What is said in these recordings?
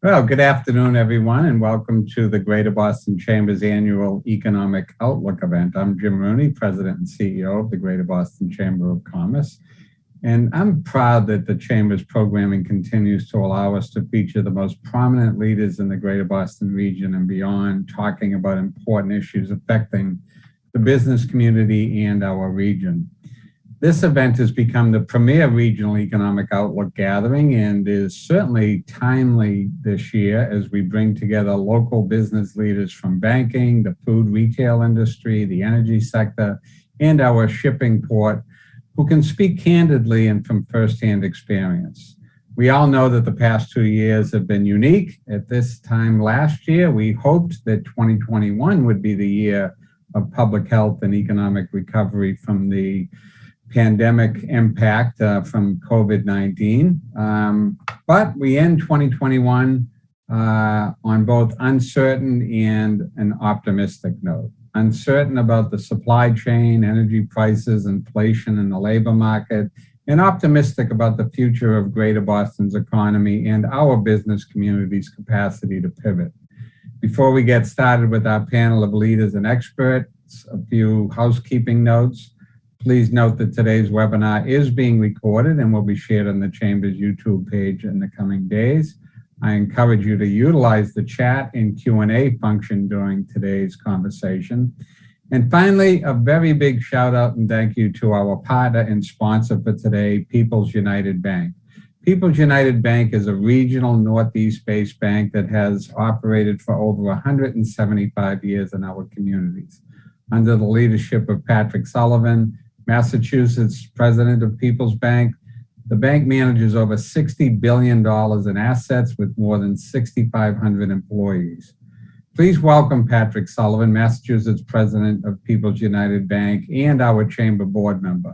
Well, good afternoon, everyone, and welcome to the Greater Boston Chamber's annual Economic Outlook event. I'm Jim Rooney, President and CEO of the Greater Boston Chamber of Commerce, and I'm proud that the Chamber's programming continues to allow us to feature the most prominent leaders in the Greater Boston region and beyond, talking about important issues affecting the business community and our region. This event has become the premier regional economic outlook gathering and is certainly timely this year as we bring together local business leaders from banking, the food retail industry, the energy sector, and our shipping port who can speak candidly and from firsthand experience. We all know that the past 2 years have been unique. At this time last year, we hoped that 2021 would be the year of public health and economic recovery from the pandemic impact from COVID-19. But we end 2021 on both uncertain and an optimistic note. Uncertain about the supply chain, energy prices, inflation, and the labor market, and optimistic about the future of Greater Boston's economy and our business community's capacity to pivot. Before we get started with our panel of leaders and experts, a few housekeeping notes. Please note that today's webinar is being recorded and will be shared on the Chamber's YouTube page in the coming days. I encourage you to utilize the chat and Q&A function during today's conversation. And finally, a very big shout out and thank you to our partner and sponsor for today, People's United Bank. People's United Bank is a regional Northeast-based bank that has operated for over 175 years in our communities. Under the leadership of Patrick Sullivan, Massachusetts president of People's Bank, the bank manages over $60 billion in assets with more than 6,500 employees. Please welcome Patrick Sullivan, Massachusetts president of People's United Bank and our chamber board member.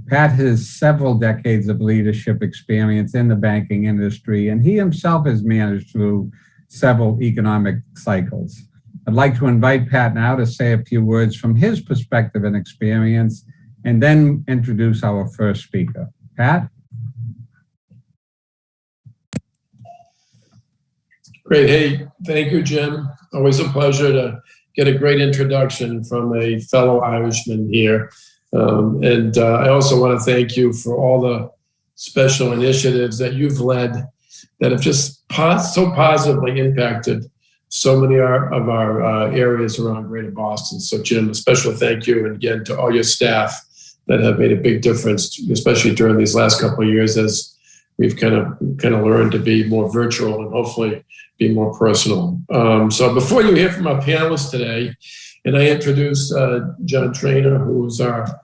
Pat has several decades of leadership experience in the banking industry, and he himself has managed through several economic cycles. I'd like to invite Pat now to say a few words from his perspective and experience, and then introduce our first speaker. Pat? Great. Hey, thank you, Jim. Always a pleasure to get a great introduction from a fellow Irishman here. I also want to thank you for all the special initiatives that you've led that have just so positively impacted so many of our areas around Greater Boston. So Jim, a special thank you, and again to all your staff that have made a big difference, especially during these last couple of years as we've kind of learned to be more virtual and hopefully be more personal. So before you hear from our panelists today, and I introduce John Traynor, who's our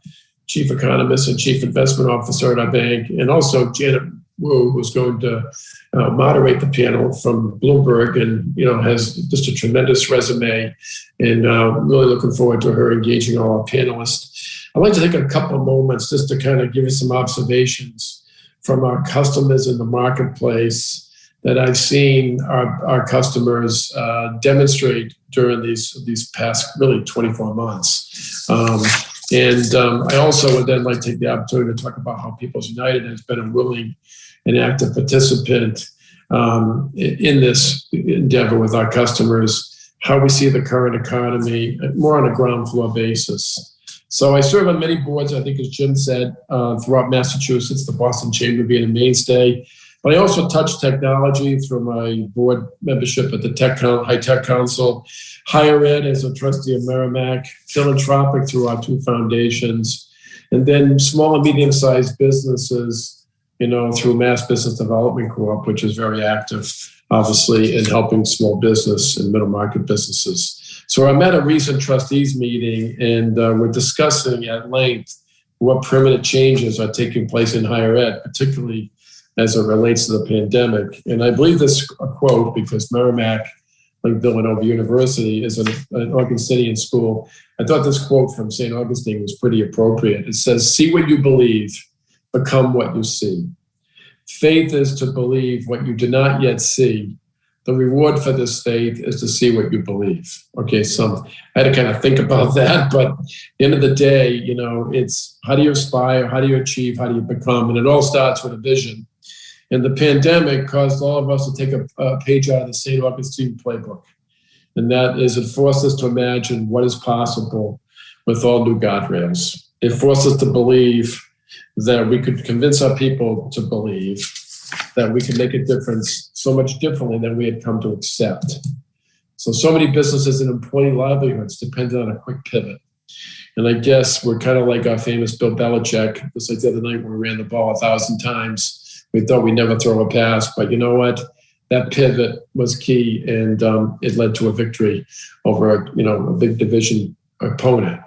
chief economist and chief investment officer at our bank, and also Janet Wu, who's going to moderate the panel from Bloomberg, and has just a tremendous resume, and really looking forward to her engaging all our panelists. I'd like to take a couple of moments just to kind of give you some observations from our customers in the marketplace that I've seen our customers demonstrate during these past really 24 months. I also would then like to take the opportunity to talk about how People's United has been a willing and active participant in this endeavor with our customers, how we see the current economy more on a ground floor basis. So I serve on many boards, I think as Jim said, throughout Massachusetts, the Boston Chamber being a mainstay. But I also touch technology through my board membership at the High Tech Council, higher ed as a trustee of Merrimack, philanthropic through our two foundations, and then small and medium-sized businesses, through Mass Business Development Corp, which is very active, obviously, in helping small business and middle market businesses. So I'm at a recent trustees meeting, and we're discussing at length what permanent changes are taking place in higher ed, particularly as it relates to the pandemic. And I believe this quote because Merrimack, like Villanova University, is an Augustinian school. I thought this quote from St. Augustine was pretty appropriate. It says, "See what you believe, become what you see. Faith is to believe what you do not yet see. The reward for this faith is to see what you believe." Okay, so I had to kind of think about that, but at the end of the day, it's how do you aspire, how do you achieve, how do you become? And it all starts with a vision. And the pandemic caused all of us to take a page out of the St. Augustine playbook. And that is, it forced us to imagine what is possible with all new guardrails. It forced us to believe that we could convince our people to believe that we could make a difference so much differently than we had come to accept. So many businesses and employee livelihoods depended on a quick pivot. And I guess we're kind of like our famous Bill Belichick, just like the other night when we ran the ball 1,000 times. We thought we'd never throw a pass, but you know what? That pivot was key, and it led to a victory over a big division opponent.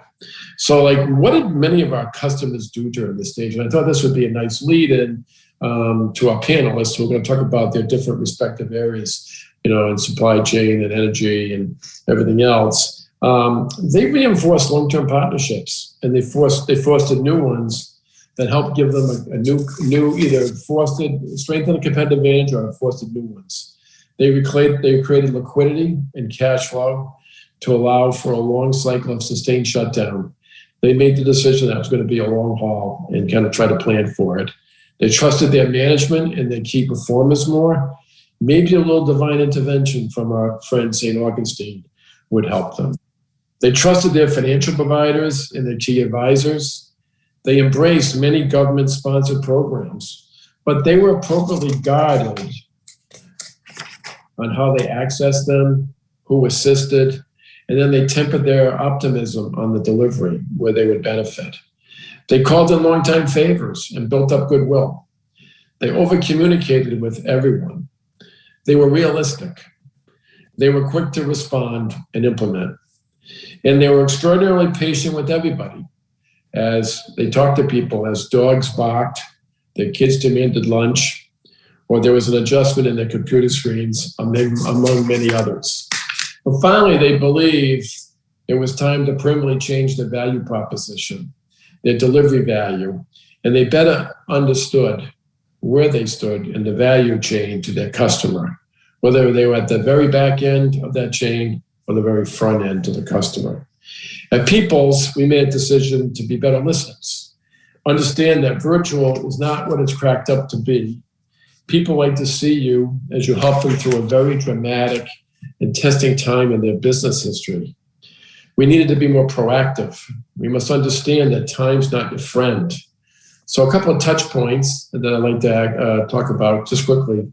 So, what did many of our customers do during this stage? And I thought this would be a nice lead-in to our panelists who are going to talk about their different respective areas, in supply chain and energy and everything else. They reinforced long-term partnerships, and they fostered new ones that helped give them a new either strengthen a competitive advantage or fostered new ones. They created liquidity and cash flow to allow for a long cycle of sustained shutdown. They made the decision that it was going to be a long haul and kind of try to plan for it. They trusted their management and their key performers more. Maybe a little divine intervention from our friend St. Augustine would help them. They trusted their financial providers and their key advisors. They embraced many government-sponsored programs, but they were appropriately guided on how they accessed them, who assisted, and then they tempered their optimism on the delivery where they would benefit. They called in longtime favors and built up goodwill. They over-communicated with everyone. They were realistic. They were quick to respond and implement. And they were extraordinarily patient with everybody as they talked to people, as dogs barked, their kids demanded lunch, or there was an adjustment in their computer screens, among many others. But finally, they believed it was time to permanently change their value proposition, their delivery value, and they better understood where they stood in the value chain to their customer, whether they were at the very back end of that chain or the very front end to the customer. At Peoples, we made a decision to be better listeners. Understand that virtual is not what it's cracked up to be. People like to see you as you help them through a very dramatic and testing time in their business history. We needed to be more proactive. We must understand that time's not your friend. So a couple of touch points that I'd like to talk about just quickly.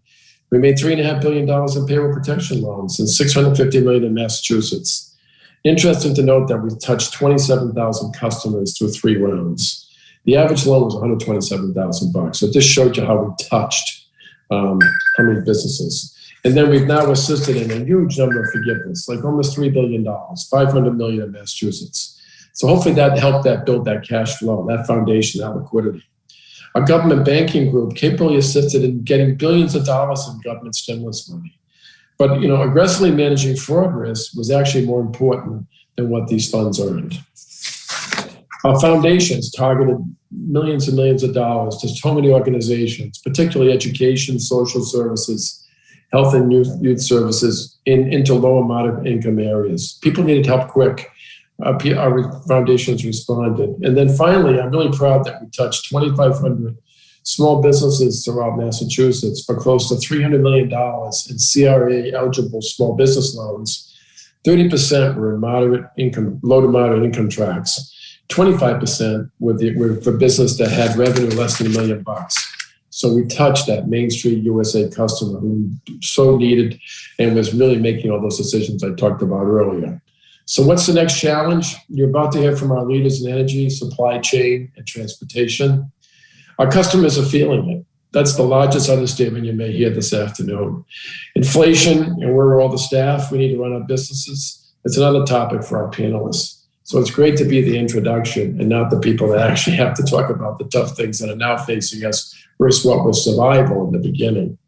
We made $3.5 billion in payroll protection loans and $650 million in Massachusetts. Interesting to note that we touched 27,000 customers through 3 rounds. The average loan was $127,000. So this showed you how we touched how many businesses. And then we've now assisted in a huge number of forgiveness, like almost $3 billion, $500 million in Massachusetts. So hopefully that helped build that cash flow, that foundation, that liquidity. Our government banking group capably assisted in getting billions of dollars in government stimulus money. But aggressively managing fraud risk was actually more important than what these funds earned. Our foundations targeted millions and millions of dollars to so many organizations, particularly education, social services, health and youth services into low and moderate income areas. People needed help quick. Our foundations responded. And then finally, I'm really proud that we touched 2,500 small businesses throughout Massachusetts for close to $300 million in CRA-eligible small business loans. 30% were in low to moderate income tracts. 25% were for business that had revenue less than $1 million. So we touched that Main Street USA customer who so needed and was really making all those decisions I talked about earlier. So what's the next challenge? You're about to hear from our leaders in energy, supply chain, and transportation. Our customers are feeling it. That's the largest understatement you may hear this afternoon. Inflation and where are all the staff we need to run our businesses? It's another topic for our panelists. So it's great to be the introduction and not the people that actually have to talk about the tough things that are now facing us versus what was survival in the beginning.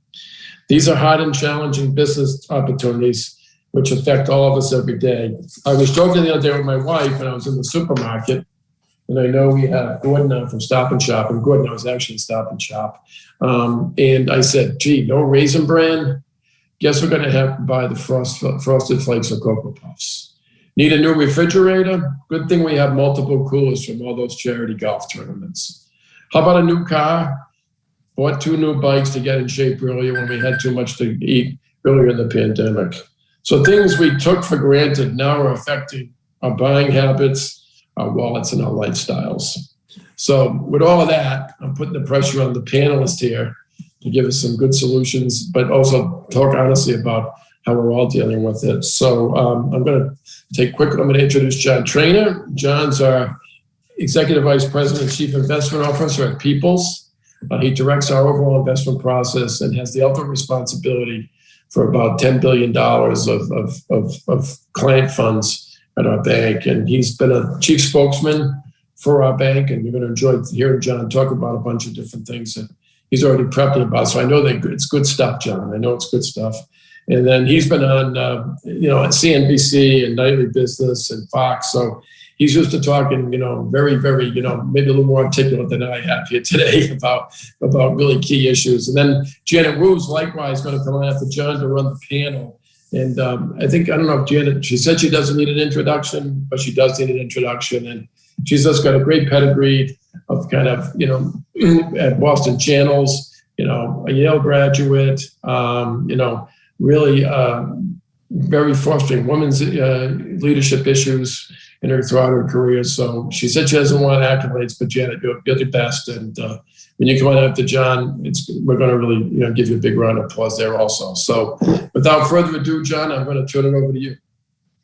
These are hard and challenging business opportunities which affect all of us every day. I was joking the other day with my wife and I was in the supermarket. And I know we have Gordon from Stop and Shop, and Gordon was actually Stop and Shop. And I said, gee, no Raisin Bran? Guess we're going to have to buy the Frosted Flakes or Cocoa Puffs. Need a new refrigerator? Good thing we have multiple coolers from all those charity golf tournaments. How about a new car? bought 2 new bikes to get in shape earlier when we had too much to eat earlier in the pandemic. So things we took for granted now are affecting our buying habits, our wallets, and our lifestyles. So with all of that, I'm putting the pressure on the panelists here to give us some good solutions, but also talk honestly about how we're all dealing with it. So I'm going to introduce John Traynor. John's our Executive Vice President and Chief Investment Officer at Peoples. He directs our overall investment process and has the ultimate responsibility for about $10 billion of client funds at our bank. And he's been a chief spokesman for our bank, and you're going to enjoy hearing John talk about a bunch of different things that he's already prepped about. So I know that it's good stuff, John. I know it's good stuff. And then he's been on, at CNBC and Nightly Business and Fox. So he's used to talking, very, very, maybe a little more articulate than I have here today about really key issues. And then Janet Wu's likewise going to come on after John to run the panel. And I don't know if Janet, she said she doesn't need an introduction, but she does need an introduction. And she's just got a great pedigree of kind of, at Boston Channels, a Yale graduate, really very fostering women's leadership issues throughout her career. So she said she doesn't want accolades, but Janet, you're the best. And when you come on after John, we're going to really give you a big round of applause there also. So without further ado, John, I'm going to turn it over to you.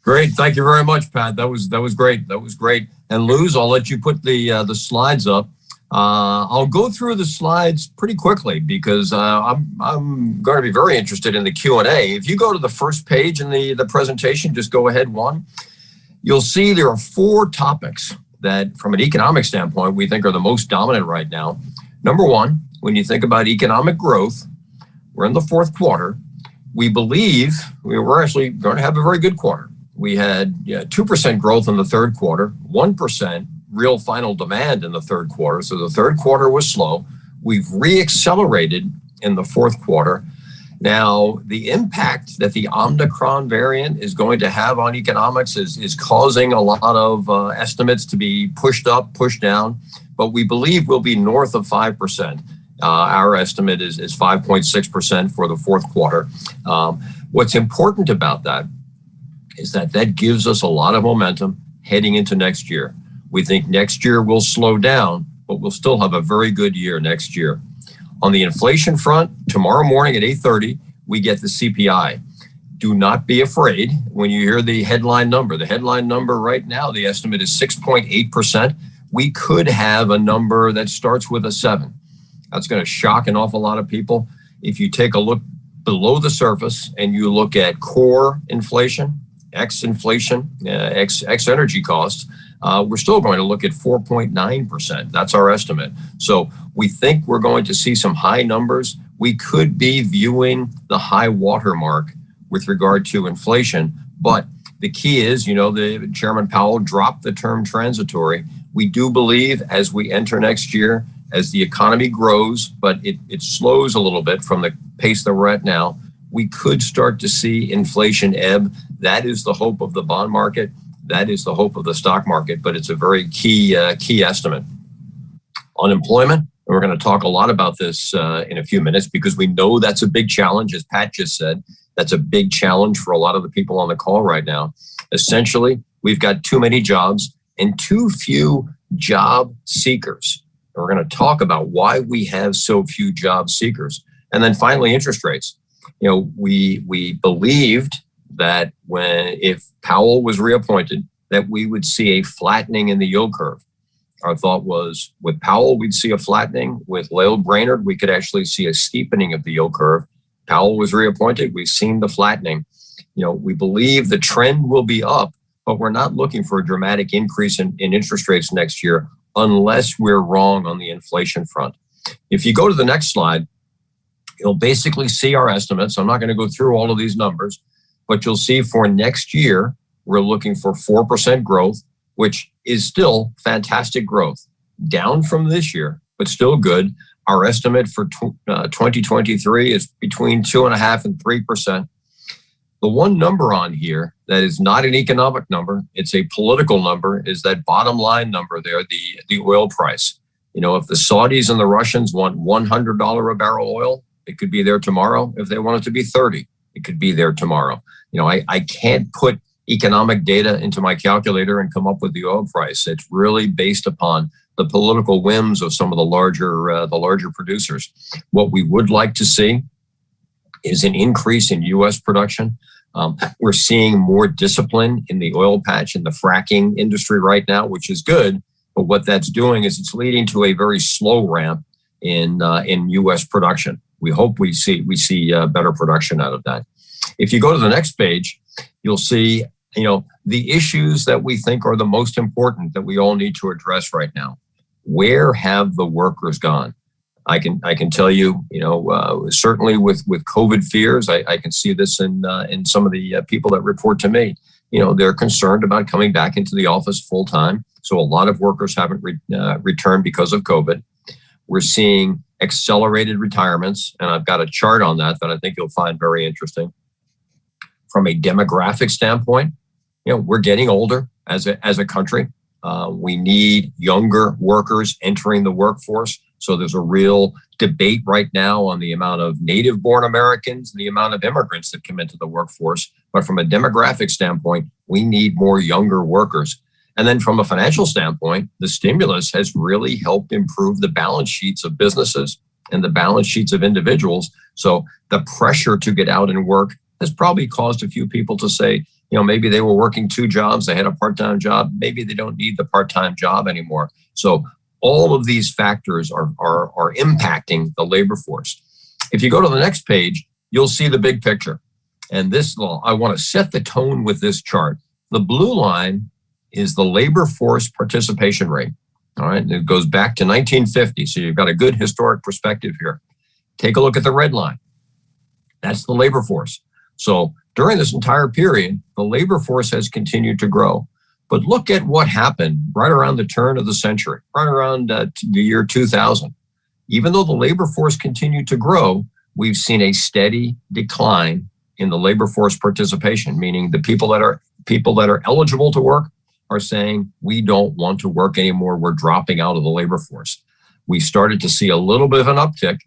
Great. Thank you very much, Pat. That was great. That was great. And Luz, I'll let you put the slides up. I'll go through the slides pretty quickly because I'm going to be very interested in the Q&A. If you go to the first page in the presentation, just go ahead one. You'll see there are 4 topics that, from an economic standpoint, we think are the most dominant right now. Number one, when you think about economic growth, we're in the 4th quarter. We believe we're actually going to have a very good quarter. We had 2% growth in the 3rd quarter, 1% real final demand in the 3rd quarter. So the 3rd quarter was slow. We've reaccelerated in the 4th quarter. Now, the impact that the Omicron variant is going to have on economics is causing a lot of estimates to be pushed up, pushed down, but we believe we'll be north of 5%. Our estimate is 5.6% for the 4th quarter. What's important about that is that gives us a lot of momentum heading into next year. We think next year will slow down, but we'll still have a very good year next year. On the inflation front, tomorrow morning at 8:30, we get the CPI. Do not be afraid when you hear the headline number. The headline number right now, the estimate is 6.8%. We could have a number that starts with a 7. That's going to shock an awful lot of people. If you take a look below the surface and you look at core inflation, ex-inflation, ex-energy costs, we're still going to look at 4.9%. That's our estimate. So we think we're going to see some high numbers. We could be viewing the high watermark with regard to inflation. But the key is, the Chairman Powell dropped the term transitory. We do believe as we enter next year, as the economy grows, but it slows a little bit from the pace that we're at now, we could start to see inflation ebb. That is the hope of the bond market. That is the hope of the stock market, but it's a very key estimate. Unemployment, and we're going to talk a lot about this in a few minutes because we know that's a big challenge, as Pat just said. That's a big challenge for a lot of the people on the call right now. Essentially, we've got too many jobs and too few job seekers. And we're going to talk about why we have so few job seekers. And then finally, interest rates. We believed that if Powell was reappointed, that we would see a flattening in the yield curve. Our thought was with Powell, we'd see a flattening. With Lael Brainerd, we could actually see a steepening of the yield curve. Powell was reappointed. We've seen the flattening. We believe the trend will be up, but we're not looking for a dramatic increase in interest rates next year unless we're wrong on the inflation front. If you go to the next slide, you'll basically see our estimates. I'm not going to go through all of these numbers, but you'll see for next year, we're looking for 4% growth, which is still fantastic growth, down from this year, but still good. Our estimate for 2023 is between 2.5% and 3%. The one number on here that is not an economic number, it's a political number, is that bottom line number there, the oil price. If the Saudis and the Russians want $100 a barrel oil, it could be there tomorrow. If they want it to be 30, it could be there tomorrow. I can't put economic data into my calculator and come up with the oil price. It's really based upon the political whims of some of the larger producers. What we would like to see is an increase in U.S. production. We're seeing more discipline in the oil patch and the fracking industry right now, which is good. But what that's doing is it's leading to a very slow ramp in U.S. production. We hope we see better production out of that. If you go to the next page, you'll see the issues that we think are the most important that we all need to address right now. Where have the workers gone? I can tell you, certainly with COVID fears, I can see this in some of the people that report to me. They're concerned about coming back into the office full time. So a lot of workers haven't returned because of COVID. We're seeing accelerated retirements, and I've got a chart on that I think you'll find very interesting. From a demographic standpoint, we're getting older as a country. We need younger workers entering the workforce. So there's a real debate right now on the amount of native-born Americans and the amount of immigrants that come into the workforce. But from a demographic standpoint, we need more younger workers. And then from a financial standpoint, the stimulus has really helped improve the balance sheets of businesses and the balance sheets of individuals. So the pressure to get out and work has probably caused a few people to say, maybe they were working 2 jobs, they had a part-time job, maybe they don't need the part-time job anymore. So all of these factors are impacting the labor force. If you go to the next page, you'll see the big picture. And I want to set the tone with this chart. The blue line is the labor force participation rate. All right, and it goes back to 1950. So you've got a good historic perspective here. Take a look at the red line. That's the labor force. So during this entire period, the labor force has continued to grow. But look at what happened right around the turn of the century, right around the year 2000. Even though the labor force continued to grow, we've seen a steady decline in the labor force participation, meaning the people that are eligible to work are saying, we don't want to work anymore. We're dropping out of the labor force. We started to see a little bit of an uptick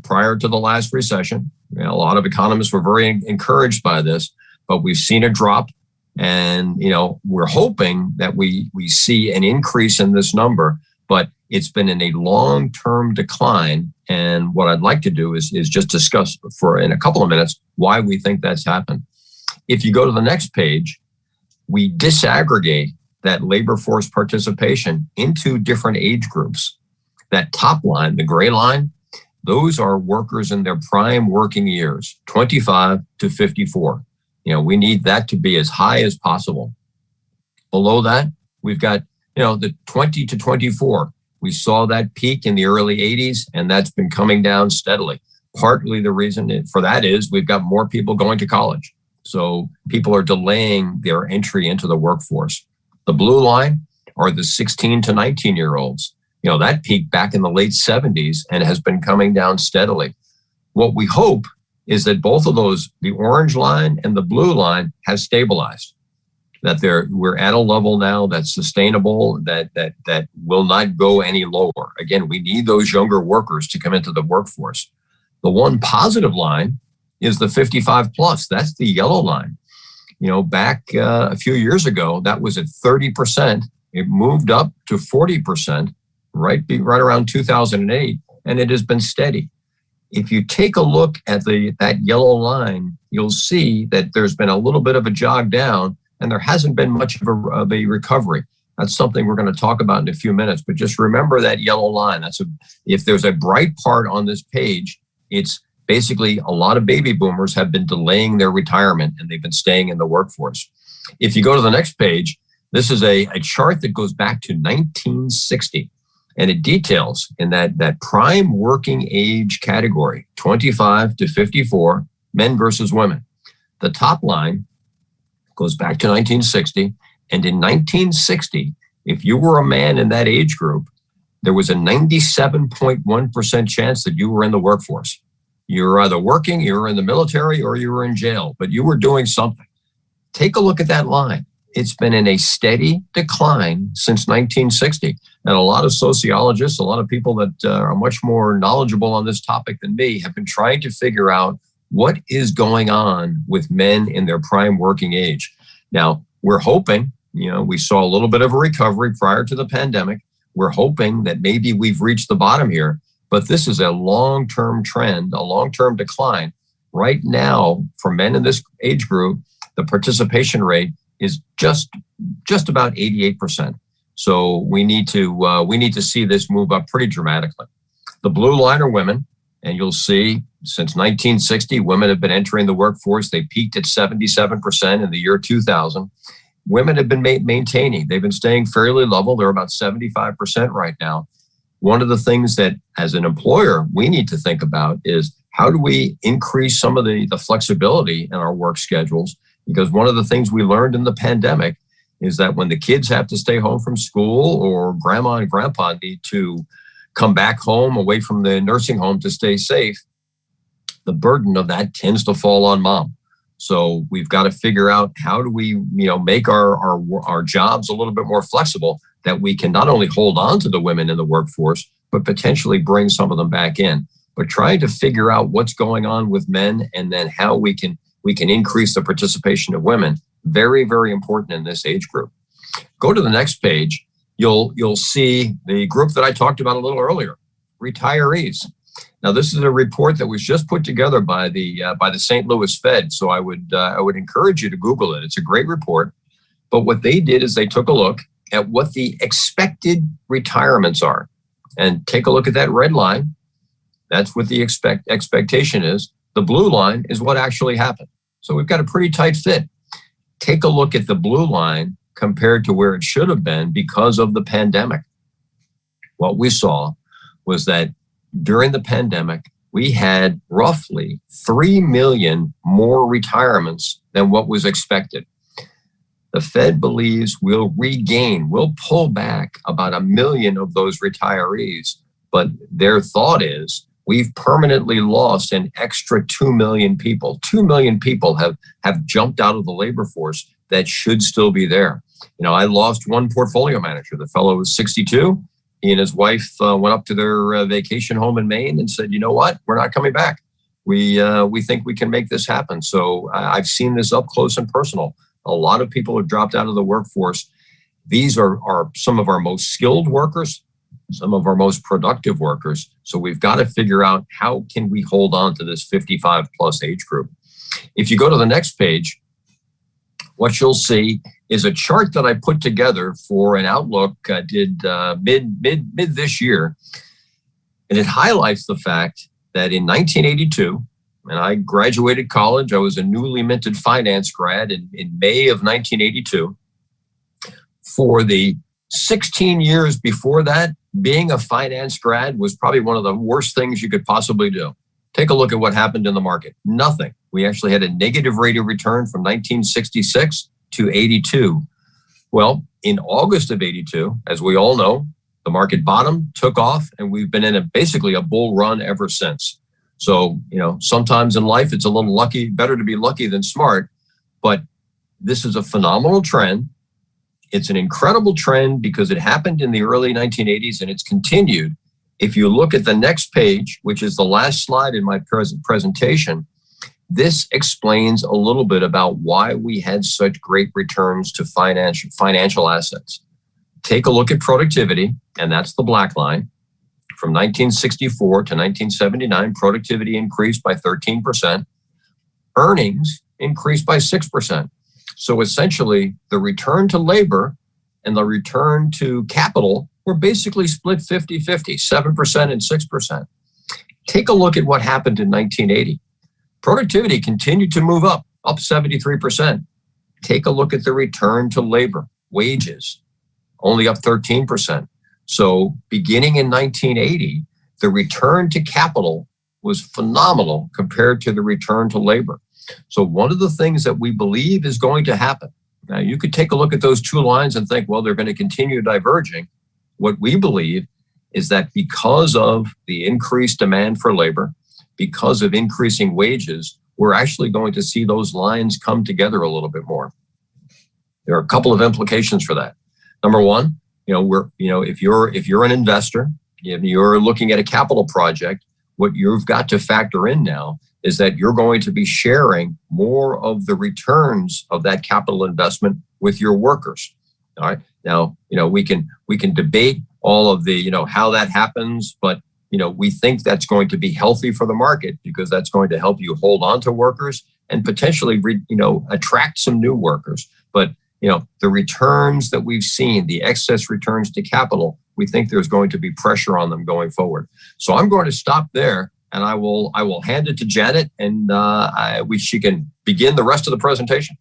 prior to the last recession. A lot of economists were very encouraged by this, but we've seen a drop. And, we're hoping that we see an increase in this number, but it's been in a long-term decline. And what I'd like to do is just discuss in a couple of minutes why we think that's happened. If you go to the next page, we disaggregate that labor force participation into different age groups. That top line, the gray line, those are workers in their prime working years, 25 to 54. We need that to be as high as possible. Below that, we've got, the 20 to 24. We saw that peak in the early 80s, and that's been coming down steadily. Partly the reason for that is we've got more people going to college. So people are delaying their entry into the workforce. The blue line are the 16 to 19-year-olds. That peaked back in the late 70s and has been coming down steadily. What we hope is that both of those, the orange line and the blue line, have stabilized. That we're at a level now that's sustainable, that will not go any lower. Again, we need those younger workers to come into the workforce. The one positive line is the 55 plus. That's the yellow line. Back a few years ago, that was at 30%. It moved up to 40%. Right around 2008, and it has been steady. If you take a look at that yellow line, you'll see that there's been a little bit of a jog down, and there hasn't been much of a recovery. That's something we're going to talk about in a few minutes, but just remember that yellow line. If there's a bright part on this page, it's basically a lot of baby boomers have been delaying their retirement, and they've been staying in the workforce. If you go to the next page, this is a chart that goes back to 1960. And it details in that prime working age category, 25 to 54, men versus women. The top line goes back to 1960. And in 1960, if you were a man in that age group, there was a 97.1% chance that you were in the workforce. You were either working, you were in the military, or you were in jail, but you were doing something. Take a look at that line. it's been in a steady decline since 1960. And a lot of sociologists, a lot of people that are much more knowledgeable on this topic than me have been trying to figure out what is going on with men in their prime working age. Now, we're hoping, we saw a little bit of a recovery prior to the pandemic. We're hoping that maybe we've reached the bottom here, but this is a long-term trend, a long-term decline. Right now, for men in this age group, the participation rate is just about 88%. So we need to see this move up pretty dramatically. The blue line are women, and you'll see since 1960, women have been entering the workforce. They peaked at 77% in the year 2000. Women have been maintaining. They've been staying fairly level. They're about 75% right now. One of the things that as an employer we need to think about is how do we increase some of the flexibility in our work schedules? Because one of the things we learned in the pandemic is that when the kids have to stay home from school or grandma and grandpa need to come back home away from the nursing home to stay safe, the burden of that tends to fall on mom. So we've got to figure out how do we, make our jobs a little bit more flexible that we can not only hold on to the women in the workforce, but potentially bring some of them back in. But trying to figure out what's going on with men and then how we can increase the participation of women, very, very important in this age group. Go to the next page. You'll see the group that I talked about a little earlier, retirees. Now, this is a report that was just put together by the St. Louis Fed. So I would encourage you to Google it. It's a great report. But what they did is they took a look at what the expected retirements are, and take a look at that red line. That's what the expectation is. The blue line is what actually happened. So we've got a pretty tight fit. Take a look at the blue line compared to where it should have been because of the pandemic. What we saw was that during the pandemic, we had roughly 3 million more retirements than what was expected. The Fed believes we'll pull back about 1 million of those retirees, but their thought is we've permanently lost an extra 2 million people. 2 million people have jumped out of the labor force that should still be there. I lost one portfolio manager. The fellow was 62. He and his wife went up to their vacation home in Maine and said, you know what, we're not coming back. We think we can make this happen. So I've seen this up close and personal. A lot of people have dropped out of the workforce. These are some of our most skilled workers, some of our most productive workers. So we've got to figure out how can we hold on to this 55 plus age group. If you go to the next page, what you'll see is a chart that I put together for an outlook I did mid this year. And it highlights the fact that in 1982, and I graduated college, I was a newly minted finance grad in May of 1982. For the 16 years before that, being a finance grad was probably one of the worst things you could possibly do. Take a look at what happened in the market. Nothing. We actually had a negative rate of return from 1966 to 82. Well, in August of 82, as we all know, the market bottomed, took off, and we've been in basically a bull run ever since. So, sometimes in life, it's a little better to be lucky than smart, but this is a phenomenal trend. It's an incredible trend because it happened in the early 1980s and it's continued. If you look at the next page, which is the last slide in my presentation, this explains a little bit about why we had such great returns to financial assets. Take a look at productivity, and that's the black line. From 1964 to 1979, productivity increased by 13%. Earnings increased by 6%. So essentially, the return to labor and the return to capital were basically split 50-50, 7% and 6%. Take a look at what happened in 1980. Productivity continued to move up 73%. Take a look at the return to labor, wages, only up 13%. So beginning in 1980, the return to capital was phenomenal compared to the return to labor. So one of the things that we believe is going to happen, now you could take a look at those two lines and think, well, they're going to continue diverging. What we believe is that because of the increased demand for labor, because of increasing wages, we're actually going to see those lines come together a little bit more. There are a couple of implications for that. Number one, if you're an investor, if you're looking at a capital project, what you've got to factor in now is that you're going to be sharing more of the returns of that capital investment with your workers. All right. Now, we can debate all of the, how that happens, but we think that's going to be healthy for the market because that's going to help you hold on to workers and potentially, attract some new workers. But, the returns that we've seen, the excess returns to capital, we think there's going to be pressure on them going forward. So I'm going to stop there and I will hand it to Janet and she can begin the rest of the presentation.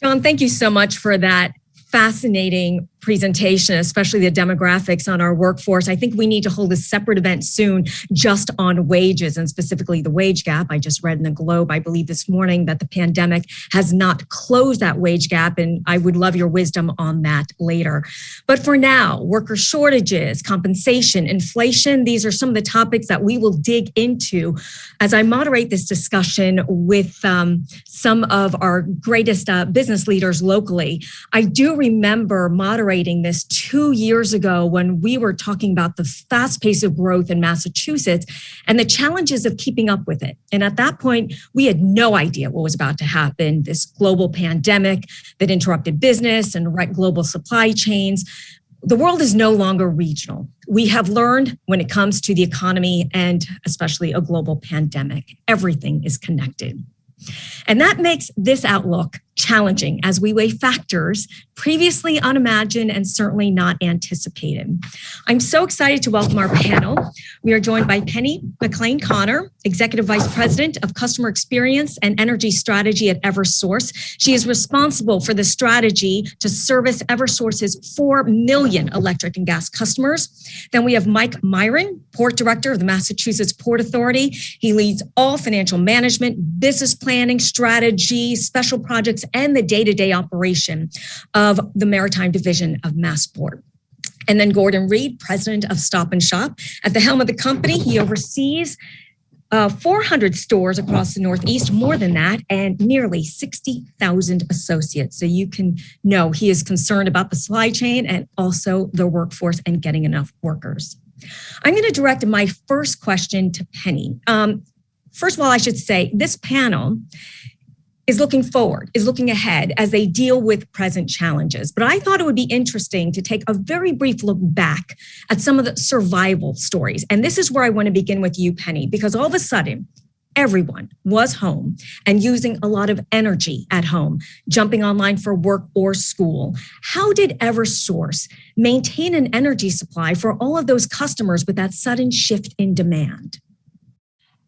John, thank you so much for that fascinating presentation, especially the demographics on our workforce. I think we need to hold a separate event soon just on wages and specifically the wage gap. I just read in the Globe, I believe this morning, that the pandemic has not closed that wage gap, and I would love your wisdom on that later. But for now, worker shortages, compensation, inflation, these are some of the topics that we will dig into as I moderate this discussion with some of our greatest business leaders locally. I do remember moderating this 2 years ago when we were talking about the fast pace of growth in Massachusetts and the challenges of keeping up with it. And at that point, we had no idea what was about to happen, this global pandemic that interrupted business and wrecked global supply chains. The world is no longer regional. We have learned when it comes to the economy and especially a global pandemic, everything is connected. And that makes this outlook challenging as we weigh factors previously unimagined and certainly not anticipated. I'm so excited to welcome our panel. We are joined by Penny McLean-Connor, Executive Vice President of Customer Experience and Energy Strategy at eversource. She is responsible for the strategy to service eversource's 4 million electric and gas customers. Then we have Mike Myron, Port Director of the Massachusetts Port Authority. He leads all financial management, business planning, strategy, special projects, and the day-to-day operation of the Maritime Division of Massport. And then Gordon Reed, President of Stop and Shop. At the helm of the company, he oversees 400 stores across the Northeast, more than that, and nearly 60,000 associates. So you can know he is concerned about the supply chain and also the workforce and getting enough workers. I'm going to direct my first question to Penny. First of all, I should say this panel is looking forward, is looking ahead as they deal with present challenges. But I thought it would be interesting to take a very brief look back at some of the survival stories. And this is where I want to begin with you, Penny, because all of a sudden, everyone was home and using a lot of energy at home, jumping online for work or school. How did eversource maintain an energy supply for all of those customers with that sudden shift in demand?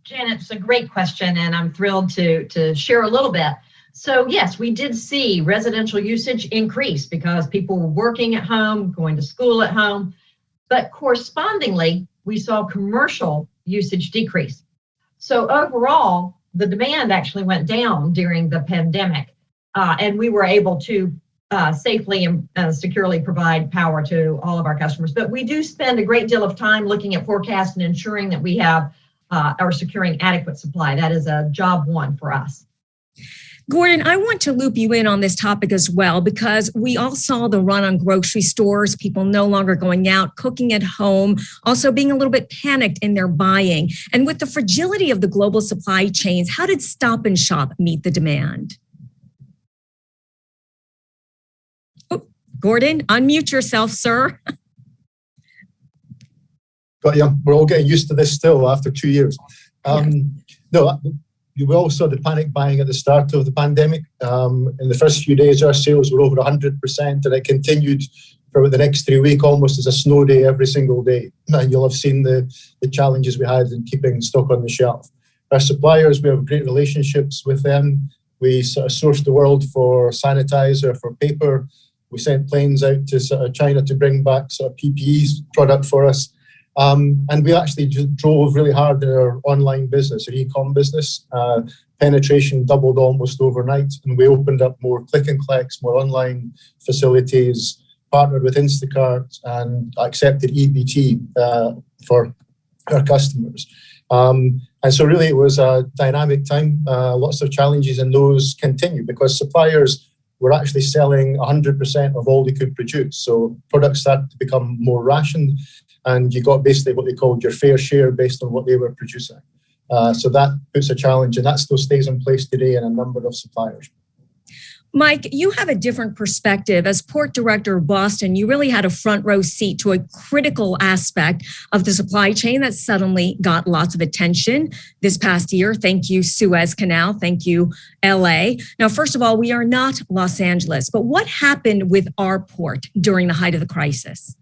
Janet, it's a great question, and I'm thrilled to share a little bit. So yes, we did see residential usage increase because people were working at home, going to school at home, but correspondingly, we saw commercial usage decrease. So overall, the demand actually went down during the pandemic, and we were able to safely and securely provide power to all of our customers. But we do spend a great deal of time looking at forecasts and ensuring that we have or securing adequate supply. That is a job one for us. Gordon, I want to loop you in on this topic as well, because we all saw the run on grocery stores, people no longer going out, cooking at home, also being a little bit panicked in their buying. And with the fragility of the global supply chains, how did Stop and Shop meet the demand? Oh, Gordon, unmute yourself, sir. Got you. We're all getting used to this still after 2 years. No, we all saw the panic buying at the start of the pandemic. In the first few days, our sales were over 100%, and it continued for the next 3 weeks almost as a snow day every single day. And you'll have seen the challenges we had in keeping stock on the shelf. Our suppliers, we have great relationships with them. We sort of sourced the world for sanitizer, for paper. We sent planes out to sort of China to bring back sort of PPE product for us. And we actually drove really hard in our online business, our e-com business. Penetration doubled almost overnight, and we opened up more click and collects, more online facilities, partnered with Instacart, and accepted EBT for our customers. And so really it was a dynamic time. Lots of challenges, and those continue because suppliers were actually selling 100% of all they could produce. So products started to become more rationed, and you got basically what they called your fair share based on what they were producing. So that puts a challenge, and that still stays in place today in a number of suppliers. Mike, you have a different perspective. As Port Director of Boston, you really had a front row seat to a critical aspect of the supply chain that suddenly got lots of attention this past year. Thank you, Suez Canal. Thank you, LA. Now, first of all, we are not Los Angeles, but what happened with our port during the height of the crisis?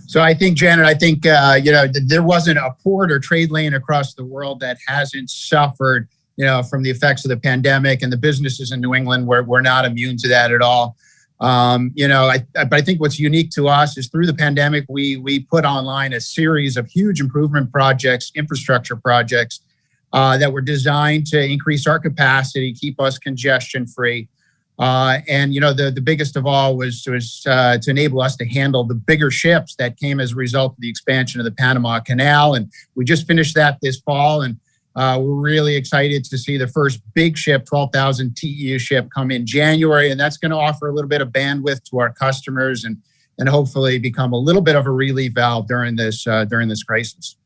So I think, Janet, there wasn't a port or trade lane across the world that hasn't suffered from the effects of the pandemic, and the businesses in New England were not immune to that at all. But I think what's unique to us is through the pandemic, we put online a series of huge improvement projects, infrastructure projects that were designed to increase our capacity, keep us congestion free. The biggest of all was to enable us to handle the bigger ships that came as a result of the expansion of the Panama Canal. And we just finished that this fall, and we're really excited to see the first big ship, 12,000 TEU ship, come in January, and that's going to offer a little bit of bandwidth to our customers and hopefully become a little bit of a relief valve during this crisis.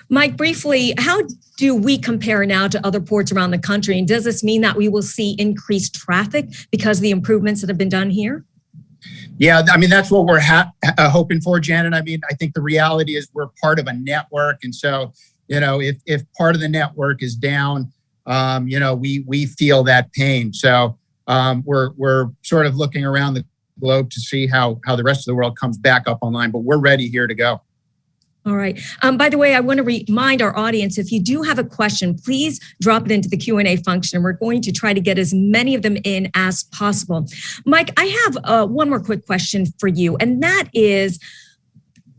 Mike, briefly, how do we compare now to other ports around the country? And does this mean that we will see increased traffic because of the improvements that have been done here? Yeah, I mean, that's what we're hoping for, Janet. I mean, I think the reality is we're part of a network, and so if part of the network is down, we feel that pain. So we're sort of looking around the globe to see how the rest of the world comes back up online, but we're ready here to go. All right. By the way, I want to remind our audience, if you do have a question, please drop it into the Q&A function. We're going to try to get as many of them in as possible. Mike, I have one more quick question for you, and that is,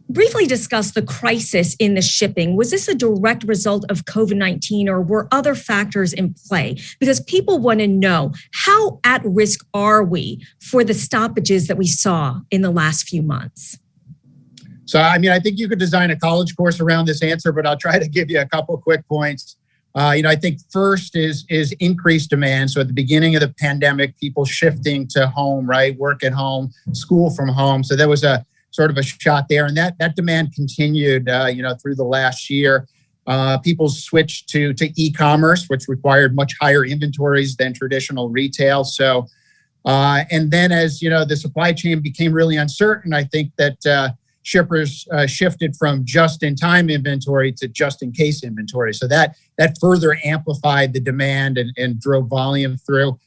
briefly discuss the crisis in the shipping. Was this a direct result of COVID-19, or were other factors in play? Because people want to know, how at risk are we for the stoppages that we saw in the last few months? So, I mean, I think you could design a college course around this answer, but I'll try to give you a couple quick points. I think first is increased demand. So at the beginning of the pandemic, people shifting to home, right? Work at home, school from home. So there was a sort of a shot there. And that demand continued, through the last year. People switched to e-commerce, which required much higher inventories than traditional retail. So, and then as, the supply chain became really uncertain, I think that shippers shifted from just-in-time inventory to just-in-case inventory. So that further amplified the demand and drove volume through.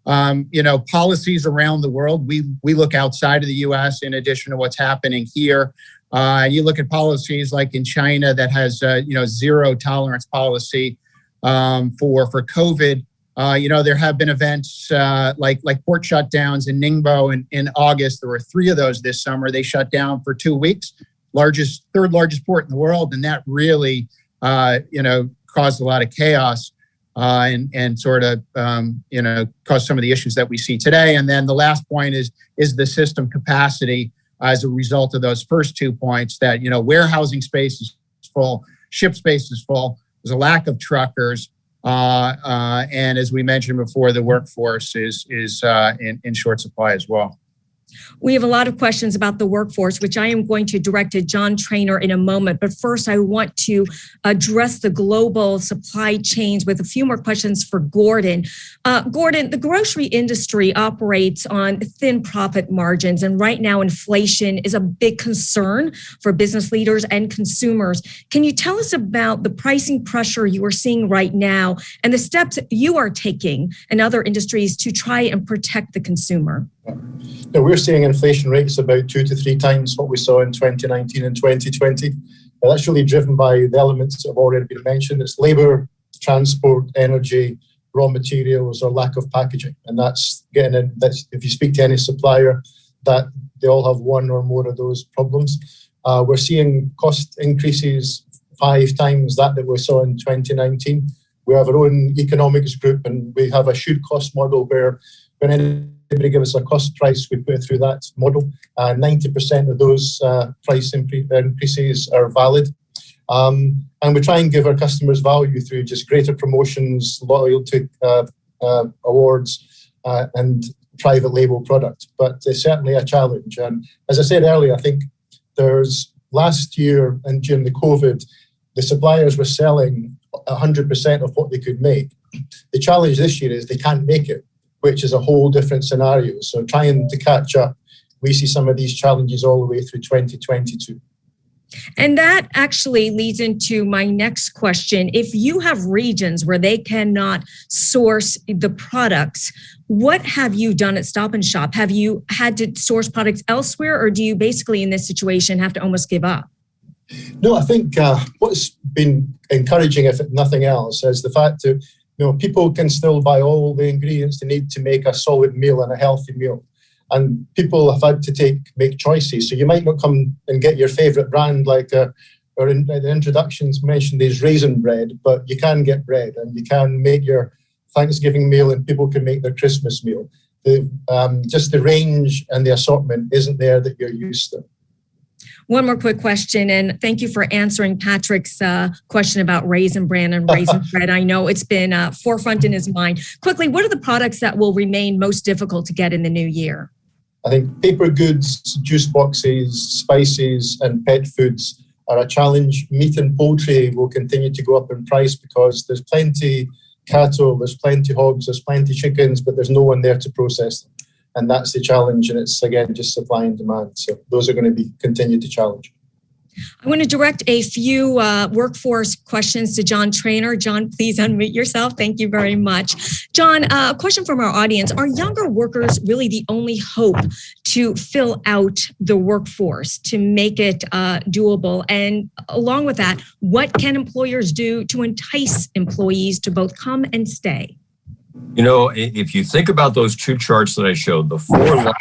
Policies around the world, we look outside of the U.S. in addition to what's happening here. You look at policies like in China that has zero tolerance policy for COVID. There have been events like port shutdowns in Ningbo in August. There were 3 of those this summer. They shut down for 2 weeks. Third largest port in the world, and that really caused a lot of chaos. And sort of, cause some of the issues that we see today. And then the last point is the system capacity as a result of those first 2 points, that, warehousing space is full, ship space is full, there's a lack of truckers. And as we mentioned before, the workforce is in short supply as well. We have a lot of questions about the workforce, which I am going to direct to John Traynor in a moment. But first, I want to address the global supply chains with a few more questions for Gordon. Gordon, the grocery industry operates on thin profit margins, and right now inflation is a big concern for business leaders and consumers. Can you tell us about the pricing pressure you are seeing right now and the steps you are taking in other industries to try and protect the consumer? Now, we're seeing inflation rates about 2 to 3 times what we saw in 2019 and 2020. Now, that's really driven by the elements that have already been mentioned. It's labor, transport, energy, raw materials, or lack of packaging. And that's if you speak to any supplier, that they all have one or more of those problems. We're seeing cost increases 5 times that we saw in 2019. We have our own economics group, and we have a should cost model where when anybody gives us a cost price, we put it through that model. 90% of those price increases are valid. And we try and give our customers value through just greater promotions, loyalty awards, and private label product, but it's certainly a challenge. And as I said earlier, I think there's last year and during the COVID, the suppliers were selling 100% of what they could make. The challenge this year is they can't make it, which is a whole different scenario. So trying to catch up, we see some of these challenges all the way through 2022. And that actually leads into my next question. If you have regions where they cannot source the products, what have you done at Stop and Shop? Have you had to source products elsewhere, or do you basically in this situation have to almost give up? No, I think what's been encouraging, if nothing else, is the fact that people can still buy all the ingredients they need to make a solid meal and a healthy meal. And people have had to make choices. So you might not come and get your favorite brand or in the introductions mentioned these raisin bread, but you can get bread and you can make your Thanksgiving meal and people can make their Christmas meal. Just the range and the assortment isn't there that you're used to. One more quick question, and thank you for answering Patrick's question about raisin bran and raisin bread. I know it's been forefront in his mind. Quickly, what are the products that will remain most difficult to get in the new year? I think paper goods, juice boxes, spices, and pet foods are a challenge. Meat and poultry will continue to go up in price because there's plenty cattle, there's plenty hogs, there's plenty chickens, but there's no one there to process them. And that's the challenge. And it's, again, just supply and demand. So those are going to continue to challenge. I want to direct a few workforce questions to John Traynor. John, please unmute yourself. Thank you very much. John, a question from our audience. Are younger workers really the only hope to fill out the workforce, to make it doable? And along with that, what can employers do to entice employees to both come and stay? If you think about those two charts that I showed, the 4 lines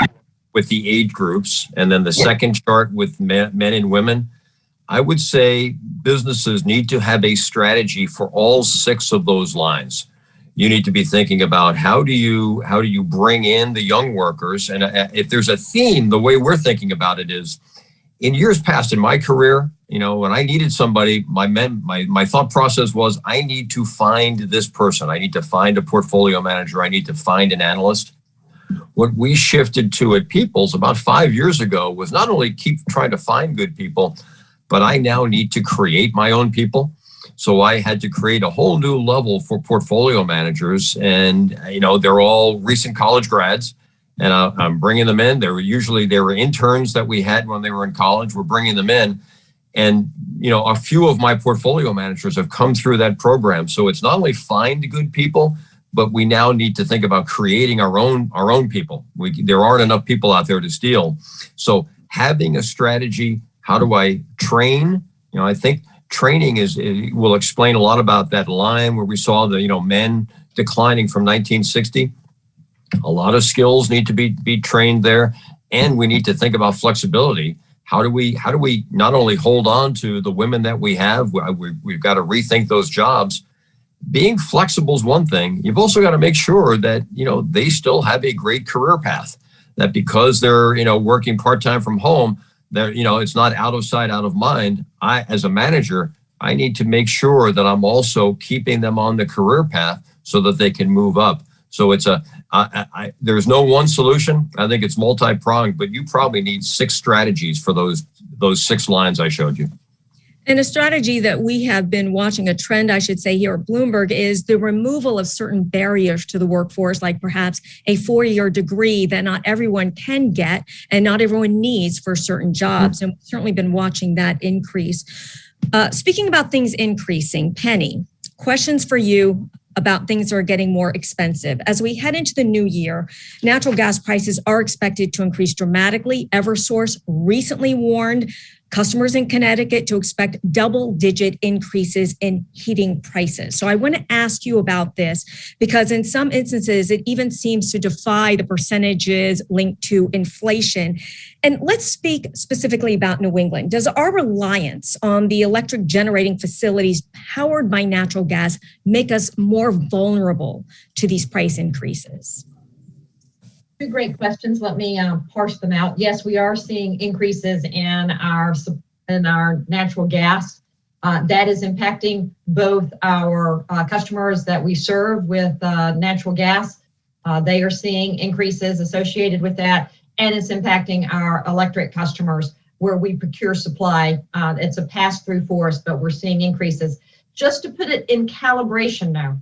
with the age groups, and then the second chart with men and women, I would say businesses need to have a strategy for all 6 of those lines. You need to be thinking about how do you bring in the young workers? And if there's a theme, the way we're thinking about it is, in years past in my career, when I needed somebody, my thought process was, I need to find this person. I need to find a portfolio manager. I need to find an analyst. What we shifted to at Peoples about 5 years ago was not only keep trying to find good people, but I now need to create my own people. So I had to create a whole new level for portfolio managers. And, they're all recent college grads. And I'm bringing them in. They were interns that we had when they were in college. We're bringing them in. And, a few of my portfolio managers have come through that program. So it's not only find good people, but we now need to think about creating our own people. There aren't enough people out there to steal. So having a strategy, how do I train? I think training will explain a lot about that line where we saw the, men declining from 1960. A lot of skills need to be trained there. And we need to think about flexibility. How do we not only hold on to the women that we have, we've got to rethink those jobs. Being flexible is one thing. You've also got to make sure that, they still have a great career path, that because they're, working part-time from home, that, it's not out of sight, out of mind. As a manager, I need to make sure that I'm also keeping them on the career path so that they can move up. So it's there's no one solution. I think it's multi-pronged, but you probably need 6 strategies for those 6 lines I showed you. And a strategy that we have been watching, a trend, I should say, here at Bloomberg, is the removal of certain barriers to the workforce, like perhaps a 4-year degree that not everyone can get and not everyone needs for certain jobs. And we've certainly been watching that increase. Speaking about things increasing, Penny, questions for you about things that are getting more expensive. As we head into the new year, natural gas prices are expected to increase dramatically. Eversource recently warned customers in Connecticut to expect double-digit increases in heating prices. So I want to ask you about this because in some instances, it even seems to defy the percentages linked to inflation. And let's speak specifically about New England. Does our reliance on the electric generating facilities powered by natural gas make us more vulnerable to these price increases? 2 great questions. Let me parse them out. Yes, we are seeing increases in our natural gas. That is impacting both our customers that we serve with natural gas, They are seeing increases associated with that, and it's impacting our electric customers where we procure supply. It's a pass-through for us, but we're seeing increases. Just to put it in calibration now,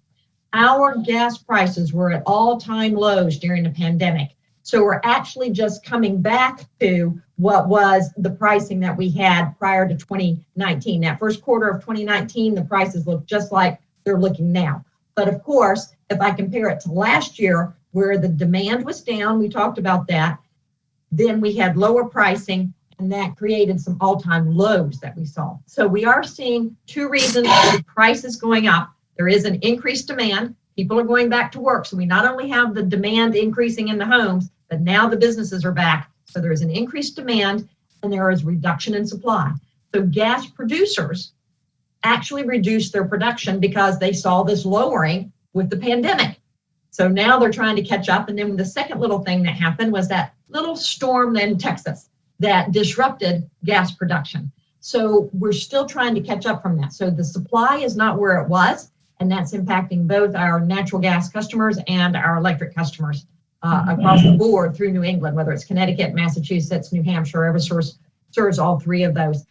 our gas prices were at all-time lows during the pandemic. So we're actually just coming back to what was the pricing that we had prior to 2019. That first quarter of 2019, the prices look just like they're looking now. But of course, if I compare it to last year, where the demand was down, we talked about that, then we had lower pricing, and that created some all-time lows that we saw. So we are seeing two reasons for the prices going up. There is an increased demand. People are going back to work. So we not only have the demand increasing in the homes, but now the businesses are back. So there is an increased demand and there is reduction in supply. So gas producers actually reduced their production because they saw this lowering with the pandemic. So now they're trying to catch up. And then the second little thing that happened was that little storm in Texas that disrupted gas production. So we're still trying to catch up from that. So the supply is not where it was, and that's impacting both our natural gas customers and our electric customers across the board through New England, whether it's Connecticut, Massachusetts, New Hampshire. Eversource serves all three of those.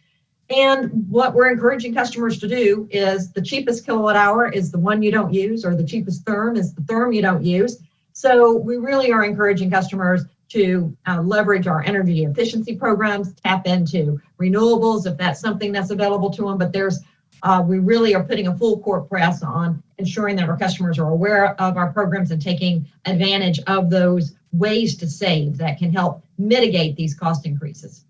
And what we're encouraging customers to do is the cheapest kilowatt hour is the one you don't use, or the cheapest therm is the therm you don't use. So we really are encouraging customers to leverage our energy efficiency programs, tap into renewables if that's something that's available to them. But we really are putting a full court press on ensuring that our customers are aware of our programs and taking advantage of those ways to save that can help mitigate these cost increases.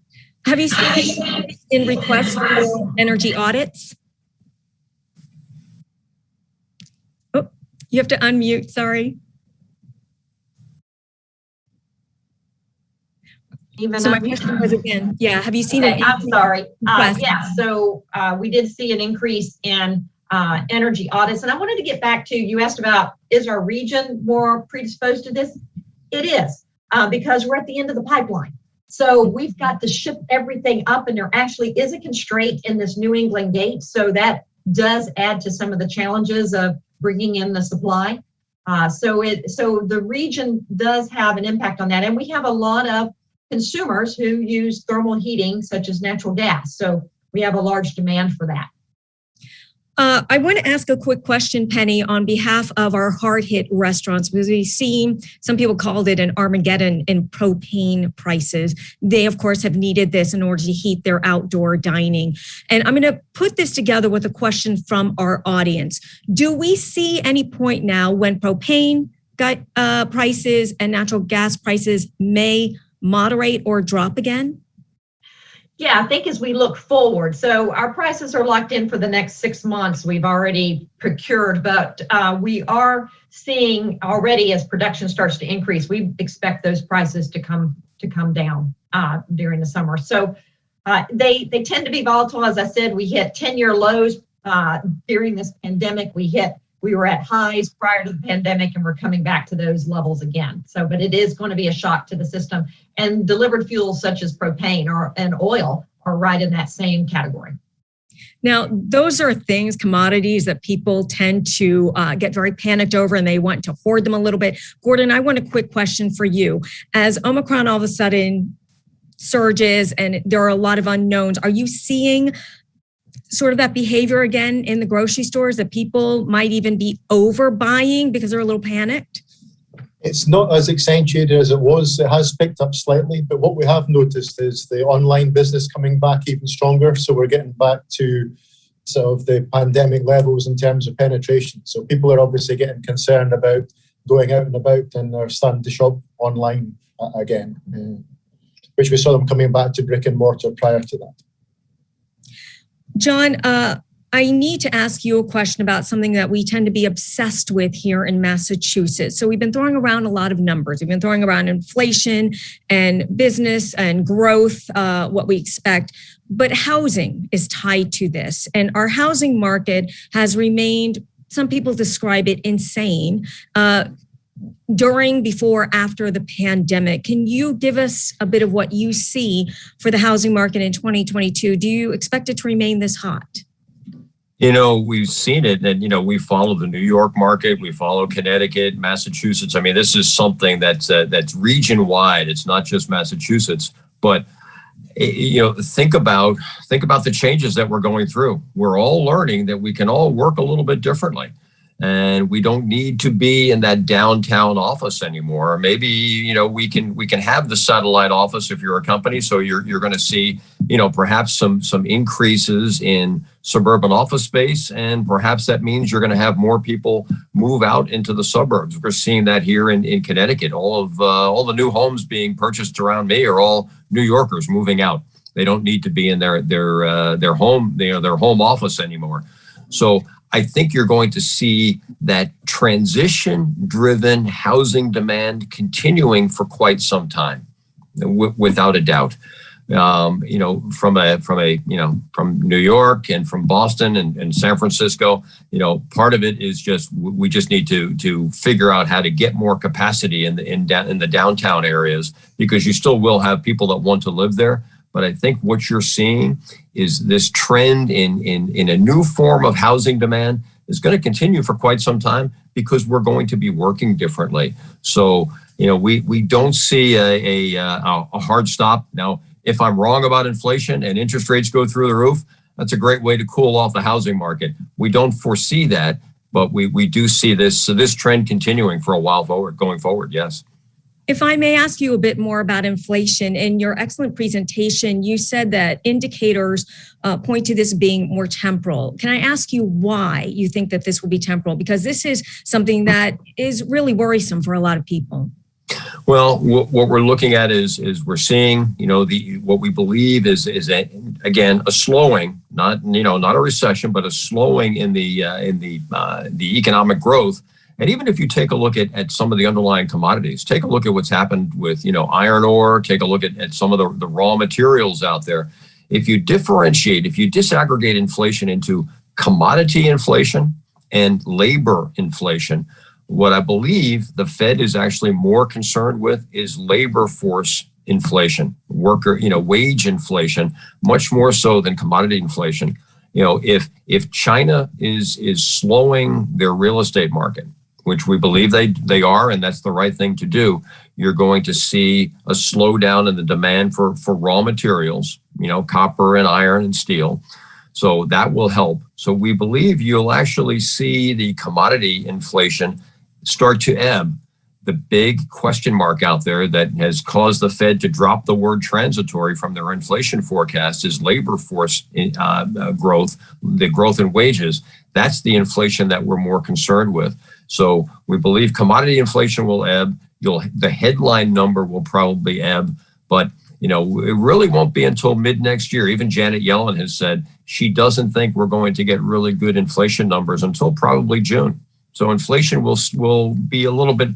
Have you seen in requests for energy audits? Oh, you have to unmute, sorry. So my question was again, have you seen it? I'm sorry. So we did see an increase in energy audits. And I wanted to get back to, you asked about, is our region more predisposed to this? It is, because we're at the end of the pipeline. So we've got to ship everything up, and there actually is a constraint in this New England gate. So that does add to some of the challenges of bringing in the supply. So the region does have an impact on that. And we have a lot of consumers who use thermal heating, such as natural gas. So we have a large demand for that. I want to ask a quick question, Penny, on behalf of our hard-hit restaurants, because we've seen some people called it an Armageddon in propane prices. They, of course, have needed this in order to heat their outdoor dining. And I'm going to put this together with a question from our audience. Do we see any point now when propane prices and natural gas prices may moderate or drop again? Yeah, I think as we look forward, so our prices are locked in for the next 6 months. We've already procured, but we are seeing already as production starts to increase, we expect those prices to come down during the summer. So they tend to be volatile. As I said, we hit 10-year lows during this pandemic. We were at highs prior to the pandemic, and we're coming back to those levels again. So, but it is going to be a shock to the system. And delivered fuels such as propane and oil are right in that same category. Now, those are things, commodities that people tend to get very panicked over, and they want to hoard them a little bit. Gordon, I want a quick question for you. As Omicron all of a sudden surges and there are a lot of unknowns, are you seeing sort of that behavior again in the grocery stores, that people might even be overbuying because they're a little panicked? It's not as accentuated as it was. It has picked up slightly, but what we have noticed is the online business coming back even stronger. So we're getting back to sort of the pandemic levels in terms of penetration. So people are obviously getting concerned about going out and about, and they're starting to shop online again, which we saw them coming back to brick and mortar prior to that. John, I need to ask you a question about something that we tend to be obsessed with here in Massachusetts. So we've been throwing around a lot of numbers. We've been throwing around inflation and business and growth, what we expect. But housing is tied to this. And our housing market has remained, some people describe it insane, during, before, after the pandemic. Can you give us a bit of what you see for the housing market in 2022? Do you expect it to remain this hot? We've seen it, and we follow the New York market, we follow Connecticut, Massachusetts. I mean, this is something that's region wide. It's not just Massachusetts, but think about the changes that we're going through. We're all learning that we can all work a little bit differently, and we don't need to be in that downtown office anymore. Maybe we can have the satellite office if you're a company. So you're going to see perhaps some increases in suburban office space, and perhaps that means you're going to have more people move out into the suburbs. We're seeing that here in Connecticut. All the new homes being purchased around me are all New Yorkers moving out. They don't need to be in their home their home office anymore. So I think you're going to see that transition-driven housing demand continuing for quite some time, without a doubt. From New York and from Boston and San Francisco, part of it is we just need to figure out how to get more capacity in the downtown areas, because you still will have people that want to live there. But I think what you're seeing is this trend in a new form of housing demand is going to continue for quite some time, because we're going to be working differently. So, we don't see a hard stop. Now, if I'm wrong about inflation and interest rates go through the roof, that's a great way to cool off the housing market. We don't foresee that, but we do see this trend continuing for a while going forward, yes. If I may ask you a bit more about inflation, in your excellent presentation, you said that indicators point to this being more temporal. Can I ask you why you think that this will be temporal? Because this is something that is really worrisome for a lot of people. Well, what we're looking at is we're seeing, what we believe is again a slowing, not a recession, but a slowing in the economic growth. And even if you take a look at some of the underlying commodities, take a look at what's happened with, iron ore, take a look at some of the raw materials out there. If you disaggregate inflation into commodity inflation and labor inflation, what I believe the Fed is actually more concerned with is labor force inflation, wage inflation, much more so than commodity inflation. If China is slowing their real estate market, which we believe they are, and that's the right thing to do, you're going to see a slowdown in the demand for raw materials, copper and iron and steel. So that will help. So we believe you'll actually see the commodity inflation start to ebb. The big question mark out there that has caused the Fed to drop the word transitory from their inflation forecast is labor force growth, the growth in wages. That's the inflation that we're more concerned with. So we believe commodity inflation will ebb. The headline number will probably ebb, but it really won't be until mid next year. Even Janet Yellen has said she doesn't think we're going to get really good inflation numbers until probably June. So inflation will be a little bit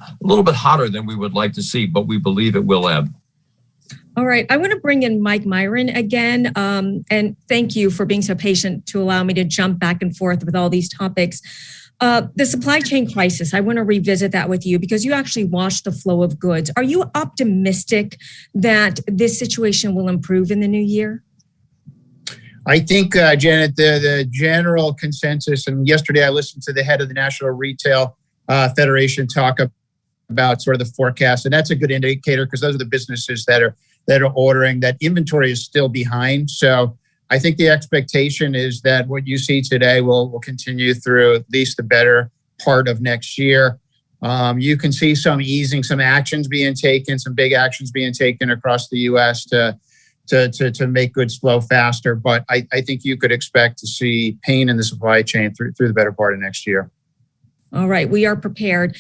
hotter than we would like to see, but we believe it will ebb. All right. I want to bring in Mike Myron again. And thank you for being so patient to allow me to jump back and forth with all these topics. The supply chain crisis, I want to revisit that with you because you actually watch the flow of goods. Are you optimistic that this situation will improve in the new year? I think, Janet, the general consensus, and yesterday I listened to the head of the National Retail Federation talk about sort of the forecast, and that's a good indicator because those are the businesses that are ordering. That inventory is still behind. So I think the expectation is that what you see today will continue through at least the better part of next year. You can see some easing, some actions being taken, some big actions being taken across the U.S. to make goods flow faster. But I think you could expect to see pain in the supply chain through the better part of next year. All right, we are prepared.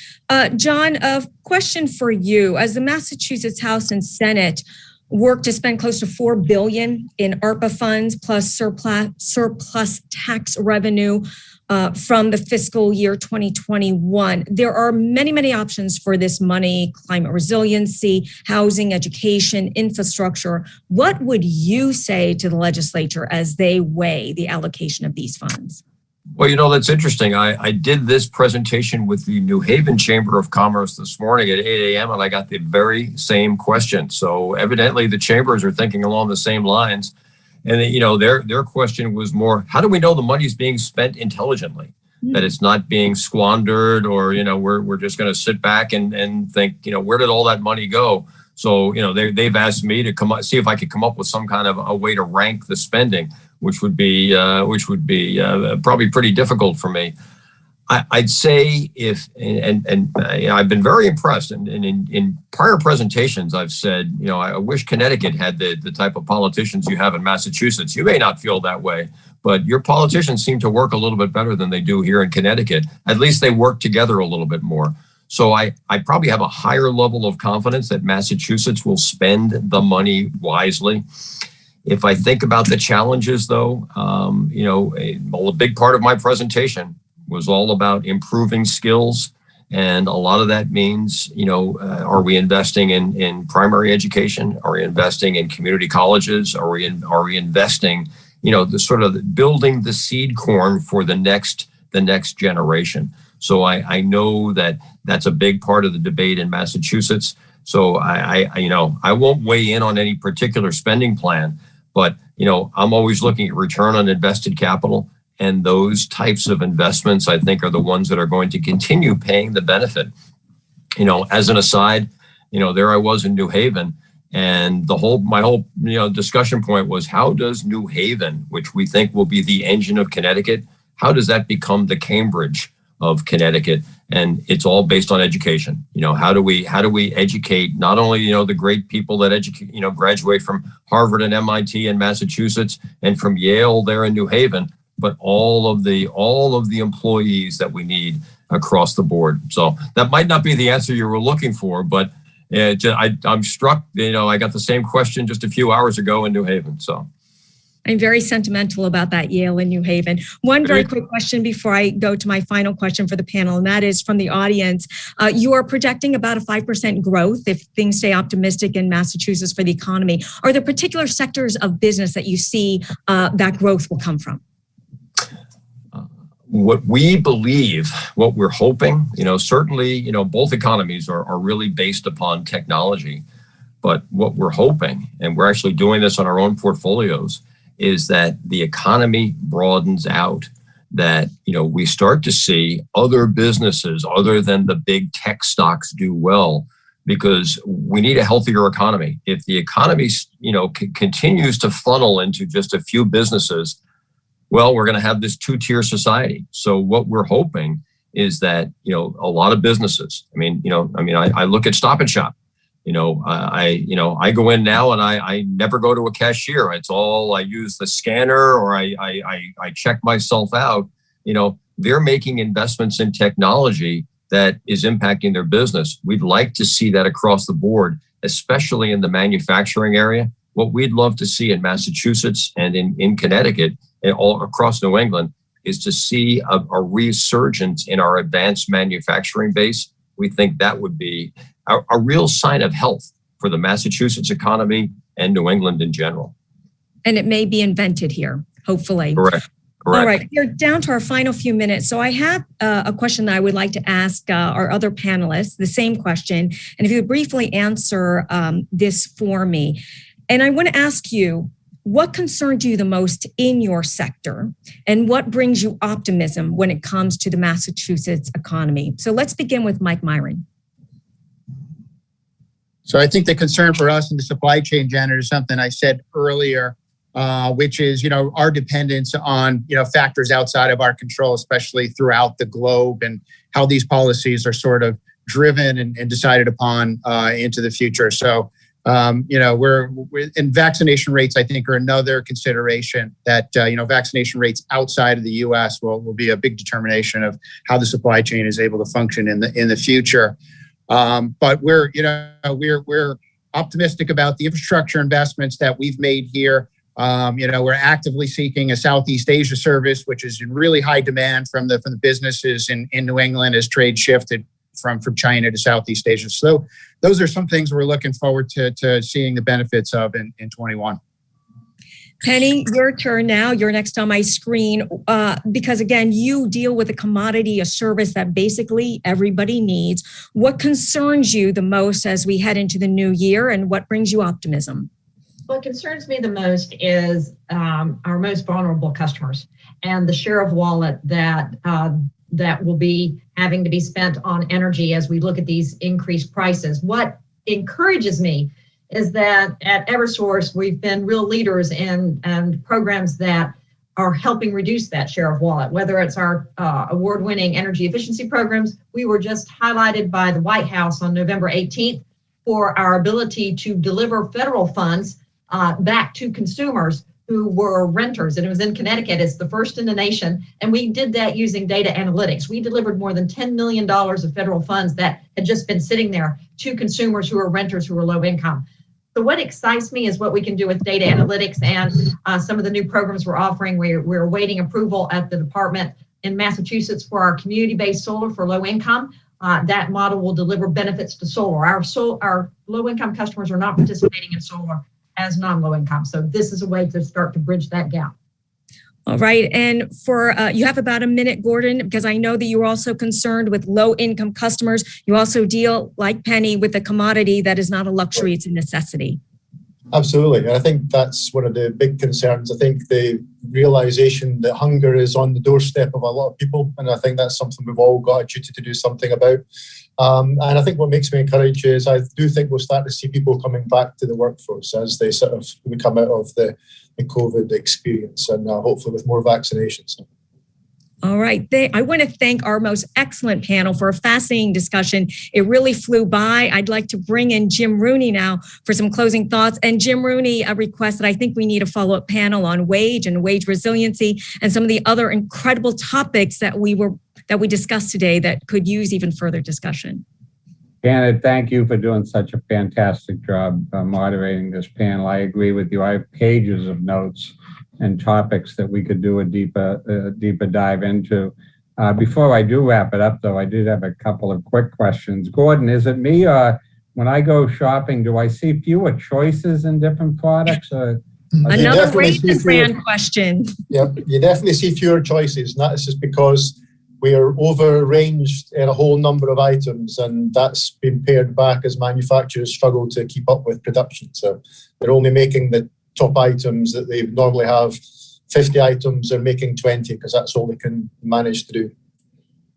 John, a question for you. As the Massachusetts House and Senate work to spend close to $4 billion in ARPA funds plus surplus tax revenue from the fiscal year 2021. There are many, many options for this money: climate resiliency, housing, education, infrastructure. What would you say to the legislature as they weigh the allocation of these funds? Well, that's interesting. I did this presentation with the New Haven Chamber of Commerce this morning at 8 a.m. and I got the very same question. So evidently the chambers are thinking along the same lines. And their question was more, how do we know the money is being spent intelligently? That it's not being squandered, or we're just going to sit back and think, where did all that money go? So they've asked me to see if I could come up with some kind of a way to rank the spending, which would be probably pretty difficult for me. I'd say I've been very impressed, and in prior presentations I've said, I wish Connecticut had the type of politicians you have in Massachusetts. You may not feel that way, but your politicians seem to work a little bit better than they do here in Connecticut. At least they work together a little bit more. So I probably have a higher level of confidence that Massachusetts will spend the money wisely. If I think about the challenges, though, a big part of my presentation was all about improving skills. And a lot of that means, are we investing in primary education? Are we investing in community colleges? Are we investing, the sort of building the seed corn for the next generation? So I know that that's a big part of the debate in Massachusetts. So I won't weigh in on any particular spending plan, but I'm always looking at return on invested capital. And those types of investments, I think, are the ones that are going to continue paying the benefit. As an aside, there I was in New Haven, and my whole discussion point was, how does New Haven, which we think will be the engine of Connecticut, how does that become the Cambridge of Connecticut? And it's all based on education. How do we educate not only the great people that graduate from Harvard and MIT in Massachusetts and from Yale there in New Haven, but all of the employees that we need across the board. So that might not be the answer you were looking for, but I'm struck. I got the same question just a few hours ago in New Haven. So I'm very sentimental about that Yale and New Haven. One very quick question before I go to my final question for the panel, and that is from the audience. You are projecting about a 5% growth if things stay optimistic in Massachusetts for the economy. Are there particular sectors of business that you see that growth will come from? What we believe, what we're hoping, certainly, both economies are really based upon technology. But what we're hoping, and we're actually doing this on our own portfolios, is that the economy broadens out, that, we start to see other businesses other than the big tech stocks do well, because we need a healthier economy. If the economy, continues to funnel into just a few businesses, well, we're going to have this two-tier society. So what we're hoping is that, a lot of businesses, I look at Stop and Shop. I go in now and I never go to a cashier. It's all, I use the scanner, or I check myself out. They're making investments in technology that is impacting their business. We'd like to see that across the board, especially in the manufacturing area. What we'd love to see in Massachusetts and in Connecticut and all across New England is to see a resurgence in our advanced manufacturing base. We think that would be a real sign of health for the Massachusetts economy and New England in general. And it may be invented here, hopefully. Correct. All right, we're down to our final few minutes. So I have a question that I would like to ask our other panelists, the same question. And if you would briefly answer this for me. And I want to ask you, what concerns you the most in your sector, and what brings you optimism when it comes to the Massachusetts economy? So let's begin with Mike Myron. So I think the concern for us in the supply chain, Janet, is something I said earlier, which is, our dependence on, factors outside of our control, especially throughout the globe, and how these policies are sort of driven and decided upon into the future. So, we're in vaccination rates, I think, are another consideration that, vaccination rates outside of the U.S. will be a big determination of how the supply chain is able to function in the future. But we're optimistic about the infrastructure investments that we've made here. We're actively seeking a Southeast Asia service, which is in really high demand from the businesses in New England as trade shifted from China to Southeast Asia. So those are some things we're looking forward to seeing the benefits of in 21. Penny, your turn now. You're next on my screen because, again, you deal with a commodity, a service that basically everybody needs. What concerns you the most as we head into the new year, and what brings you optimism? What concerns me the most is our most vulnerable customers and the share of wallet that will be having to be spent on energy as we look at these increased prices. What encourages me is that at eversource, we've been real leaders in programs that are helping reduce that share of wallet, whether it's our award-winning energy efficiency programs. We were just highlighted by the White House on November 18th for our ability to deliver federal funds back to consumers who were renters. And it was in Connecticut. It's the first in the nation. And we did that using data analytics. We delivered more than $10 million of federal funds that had just been sitting there to consumers who are renters who are low income. So what excites me is what we can do with data analytics and some of the new programs we're offering. We're awaiting approval at the department in Massachusetts for our community-based solar for low income. That model will deliver benefits to solar. Our low income customers are not participating in solar as non-low income. So this is a way to start to bridge that gap. All right. And for you have about a minute, Gordon, because I know that you're also concerned with low income customers. You also deal, like Penny, with a commodity that is not a luxury, it's a necessity. Absolutely. I think that's one of the big concerns. I think the realization that hunger is on the doorstep of a lot of people, and I think that's something we've all got a duty to do something about. And I think what makes me encouraged is I do think we'll start to see people coming back to the workforce as they sort of come out of the COVID experience, and hopefully with more vaccinations. All right. I want to thank our most excellent panel for a fascinating discussion. It really flew by. I'd like to bring in Jim Rooney now for some closing thoughts. And Jim Rooney requested, I think we need a follow-up panel on wage and wage resiliency and some of the other incredible topics that we discussed today that could use even further discussion. Janet, thank you for doing such a fantastic job moderating this panel. I agree with you. I have pages of notes and topics that we could do a deeper dive into. Before I do wrap it up, though, I did have a couple of quick questions. Gordon, is it me, or when I go shopping, do I see fewer choices in different products? Another Raisin brand question. Yep, you definitely see fewer choices. And that's just because we are over-ranged in a whole number of items, and that's been pared back as manufacturers struggle to keep up with production. So they're only making the top items that they normally have 50 items, they're making 20 because that's all they can manage to do.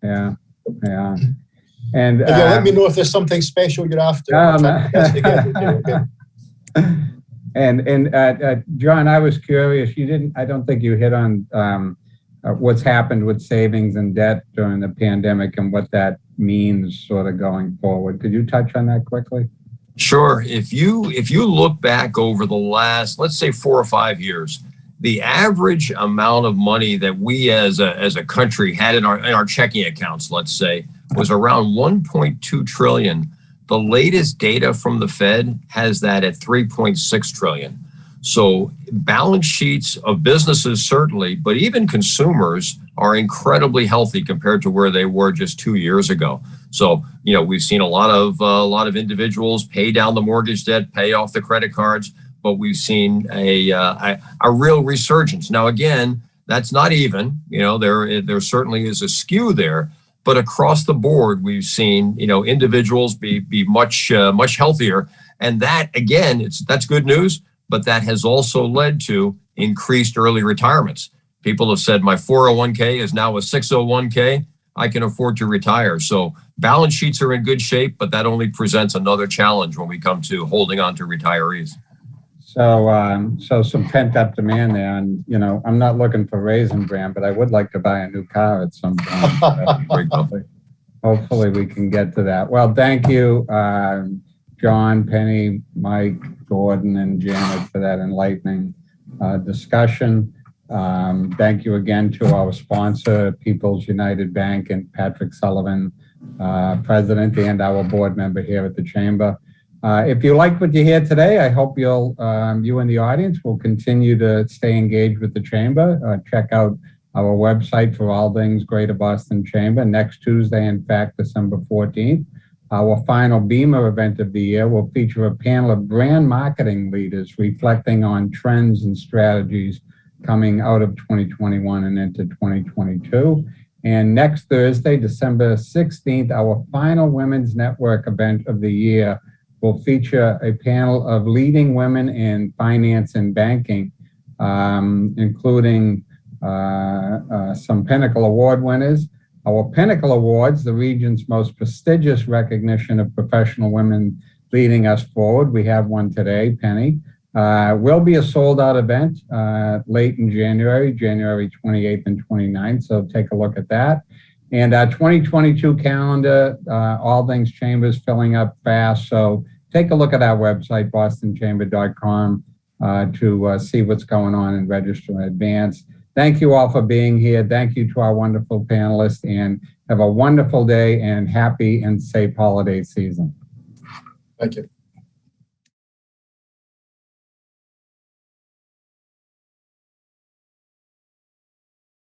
Yeah. And let me know if there's something special you're after. And John, I was curious. I don't think you hit on what's happened with savings and debt during the pandemic and what that means sort of going forward. Could you touch on that quickly? Sure. If you look back over the last, let's say 4 or 5 years, the average amount of money that we as a country had in our checking accounts, let's say, was around 1.2 trillion. The latest data from the Fed has that at 3.6 trillion. So balance sheets of businesses, certainly, but even consumers are incredibly healthy compared to where they were just 2 years ago. So, we've seen a lot of individuals pay down the mortgage debt, pay off the credit cards, but we've seen a real resurgence. Now, again, that's not even, there certainly is a skew there, but across the board, we've seen, individuals be much healthier. And that, again, that's good news, but that has also led to increased early retirements. People have said, my 401k is now a 601k. I can afford to retire. So balance sheets are in good shape, but that only presents another challenge when we come to holding on to retirees. So some pent up demand there. And, I'm not looking for Raisin Bran, but I would like to buy a new car at some point. Hopefully we can get to that. Well, thank you, John, Penny, Mike, Gordon, and Janet for that enlightening discussion. Thank you again to our sponsor, People's United Bank, and Patrick Sullivan, President, and our board member here at the Chamber. If you like what you hear today, I hope you and the audience will continue to stay engaged with the Chamber. Check out our website for all things Greater Boston Chamber. Next Tuesday, in fact, December 14th, our final Beamer event of the year will feature a panel of brand marketing leaders reflecting on trends and strategies coming out of 2021 and into 2022. And next Thursday, December 16th, our final Women's Network event of the year will feature a panel of leading women in finance and banking, including some Pinnacle Award winners. Our Pinnacle Awards, the region's most prestigious recognition of professional women leading us forward. We have one today, Penny. Will be a sold-out event late in January 28th and 29th, so take a look at that. And our 2022 calendar, all things Chambers filling up fast, so take a look at our website, bostonchamber.com, to see what's going on and register in advance. Thank you all for being here. Thank you to our wonderful panelists, and have a wonderful day and happy and safe holiday season. Thank you.